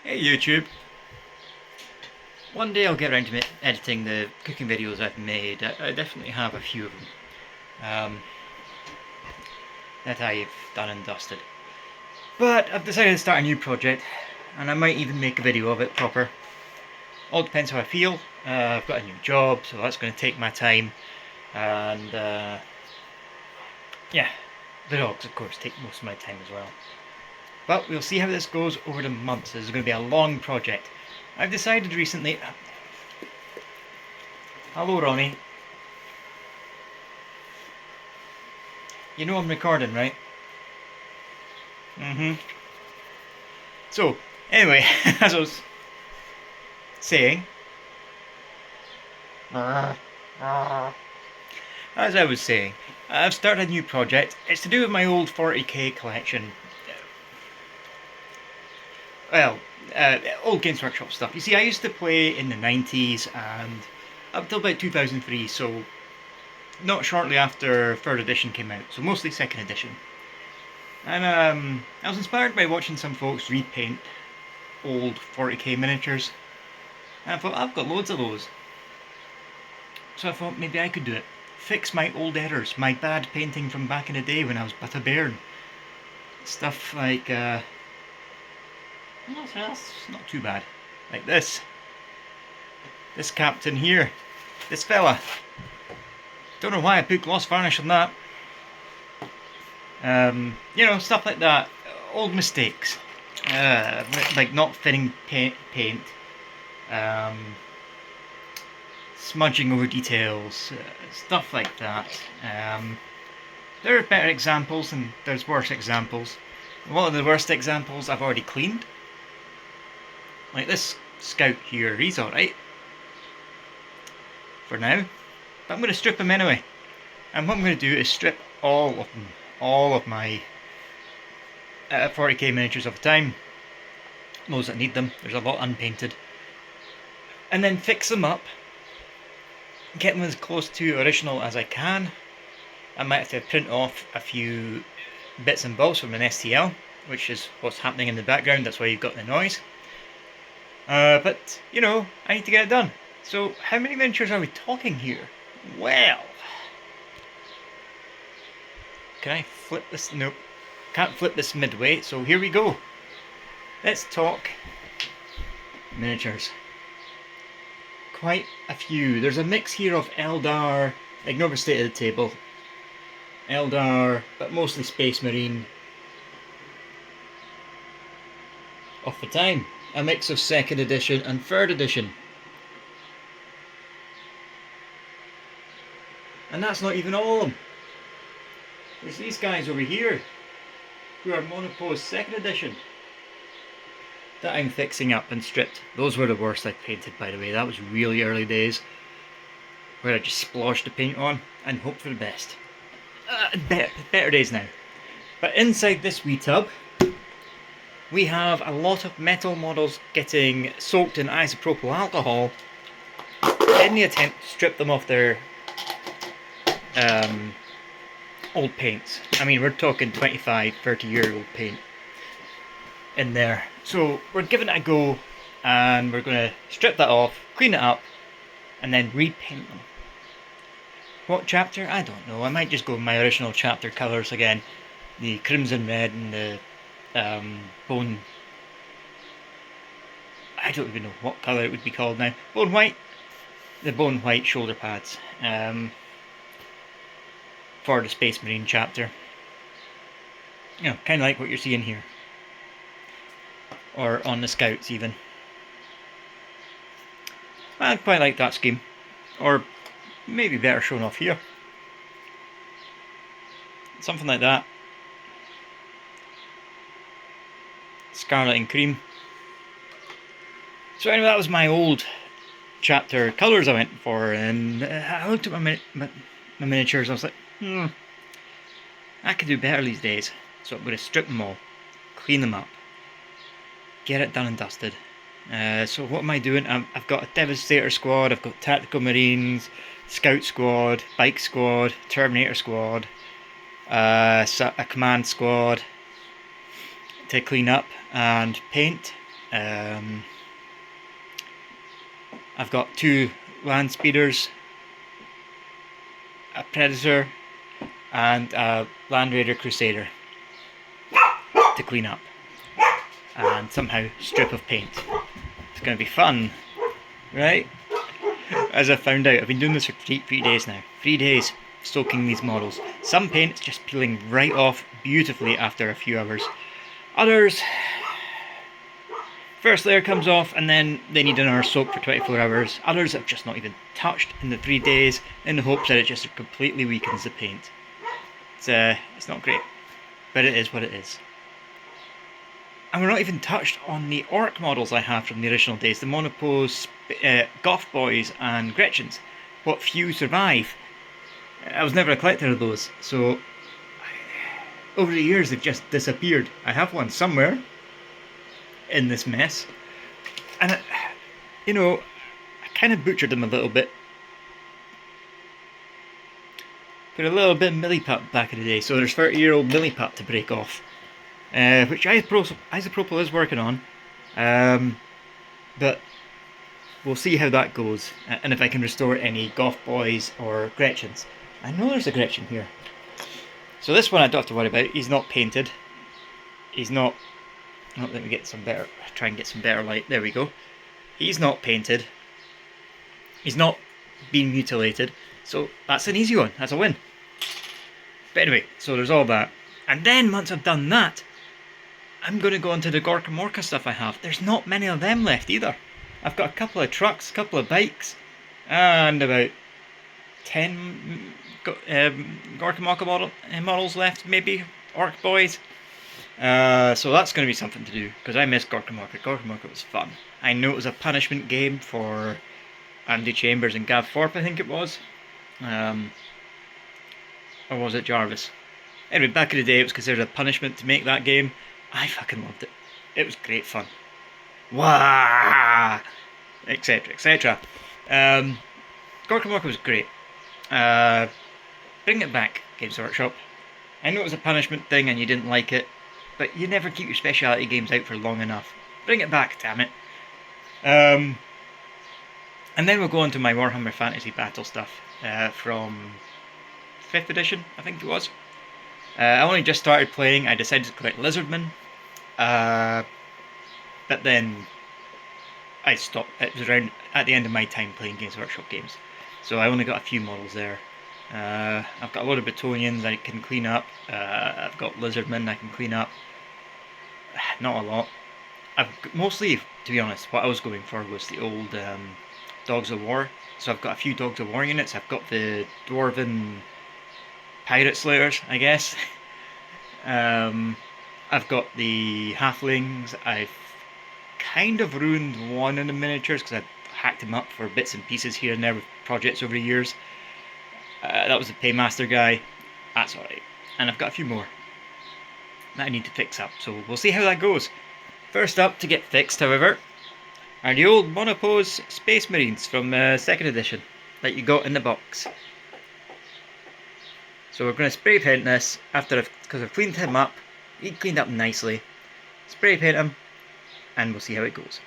Hey YouTube. One day I'll get around to editing the cooking videos I've made. I definitely have a few of them that I've done and dusted. But I've decided to start a new project, and I might even make a video of it proper. All depends how I feel. I've got a new job, so that's going to take my time. And yeah, the dogs of course take most of my time as well. But we'll see how this goes over the months. This is going to be a long project. I've decided recently... Hello Ronnie. You know I'm recording, right? So, anyway, as I was saying... As I was saying, I've started a new project. It's to do with my old 40k collection. Well, old Games Workshop stuff. You see, I used to play in the 90s and up till about 2003, so not shortly after 3rd edition came out, so mostly 2nd edition. And I was inspired by watching some folks repaint old 40k miniatures, and I thought, I've got loads of those. So I thought maybe I could do it. Fix my old errors, my bad painting from back in the day when I was but a bairn. Stuff like, that's not too bad. Like this. This captain here. This fella. Don't know why I put gloss varnish on that. You know, stuff like that. Old mistakes. Like not fitting paint. Smudging over details. Stuff like that. There are better examples and there's worse examples. A lot of the worst examples I've already cleaned. Like this scout here, he's alright. For now. But I'm going to strip him anyway. And what I'm going to do is strip all of them. All of my 40k miniatures of the time. Those that need them. There's a lot unpainted. And then fix them up. Get them as close to original as I can. I might have to print off a few bits and bobs from an STL, which is what's happening in the background, that's why you've got the noise. But, you know, I need to get it done. So, how many miniatures are we talking here? Well... Can I flip this? Nope. Can't flip this midway, so here we go. Let's talk miniatures. Quite a few. There's a mix here of Eldar, ignore the state of the table. Eldar, but mostly Space Marine. Of the time. A mix of 2nd edition and 3rd edition. And that's not even all of them. There's these guys over here, who are monopose 2nd edition, that I'm fixing up and stripped. Those were the worst I painted, by the way. That was really early days, where I just sploshed the paint on and hoped for the best. Better days now. But inside this wee tub, we have a lot of metal models getting soaked in isopropyl alcohol in the attempt to strip them off their old paints. I mean, we're talking 25, 30-year-old paint in there. So we're giving it a go, and we're going to strip that off, clean it up, and then repaint them. What chapter? I don't know. I might just go with my original chapter colours again. The crimson red and the bone... I don't even know what colour it would be called now. Bone white. The bone white shoulder pads. For the Space Marine chapter. You know, kind of like what you're seeing here. Or on the Scouts even. I quite like that scheme. Or maybe better shown off here. Something like that. Scarlet and cream. So anyway, that was my old chapter colours I went for, and I looked at my miniatures, I was like, I could do better these days. So I'm going to strip them all, clean them up, get it done and dusted. So what am I doing? I've got a Devastator squad, I've got Tactical Marines, Scout squad, Bike squad, Terminator squad, a Command squad to clean up and paint. I've got 2 land speeders, a predator, and a land raider crusader to clean up and somehow strip of paint. It's going to be fun, right? As I found out, I've been doing this for 3 days now. 3 days soaking these models. Some paint's just peeling right off beautifully after a few hours. Others, first layer comes off and then they need another soak for 24 hours. Others I've just not even touched in the 3 days in the hopes that it just completely weakens the paint. It's not great, but it is what it is. And we're not even touched on the orc models I have from the original days, the monopose, goth boys and Gretchens. What few survive. I was never a collector of those, so over the years they've just disappeared. I have one somewhere in this mess, and I kind of butchered them a little bit. Put a little bit of milliput back in the day, so there's 30-year-old milliput to break off. Which Isopropyl is working on, but we'll see how that goes, and if I can restore any Goth Boys or Gretchens. I know there's a Gretchen here. So this one I don't have to worry about. He's not painted. He's not... Oh, let me get some better... Try and get some better light. There we go. He's not painted. He's not been mutilated. So that's an easy one. That's a win. But anyway, so there's all that. And then once I've done that, I'm going to go into the Gorka Morka stuff I have. There's not many of them left either. I've got a couple of trucks, a couple of bikes, and about 10 Gorka Morka models left, maybe, Orc Boys. So that's going to be something to do, because I miss Gorka Morka. Gorka Morka was fun. I know it was a punishment game for Andy Chambers and Gav Thorpe, I think it was. Or was it Jarvis? Anyway, back in the day it was considered a punishment to make that game. I fucking loved it. It was great fun. Wah! Etc, etc. Gorka Morka was great. Bring it back, Games Workshop. I know it was a punishment thing and you didn't like it, but you never keep your speciality games out for long enough. Bring it back, damn it. And then we'll go on to my Warhammer Fantasy Battle stuff from 5th edition, I think it was. I only just started playing. I decided to collect Lizardmen, but then I stopped. It was around at the end of my time playing Games Workshop games, so I only got a few models there. I've got a lot of Batonians I can clean up. I've got Lizardmen I can clean up. Not a lot. Mostly, to be honest, what I was going for was the old Dogs of War. So I've got a few Dogs of War units. I've got the Dwarven Pirate Slayers, I guess. I've got the Halflings. I've kind of ruined one of the miniatures because I've hacked him up for bits and pieces here and there with projects over the years. That was the Paymaster guy. That's alright. And I've got a few more that I need to fix up, so we'll see how that goes. First up to get fixed, however, are the old monopose Spacemarines from 2nd edition that you got in the box. So we're going to spray paint this because I've cleaned him up. He cleaned up nicely. Spray paint him, and we'll see how it goes.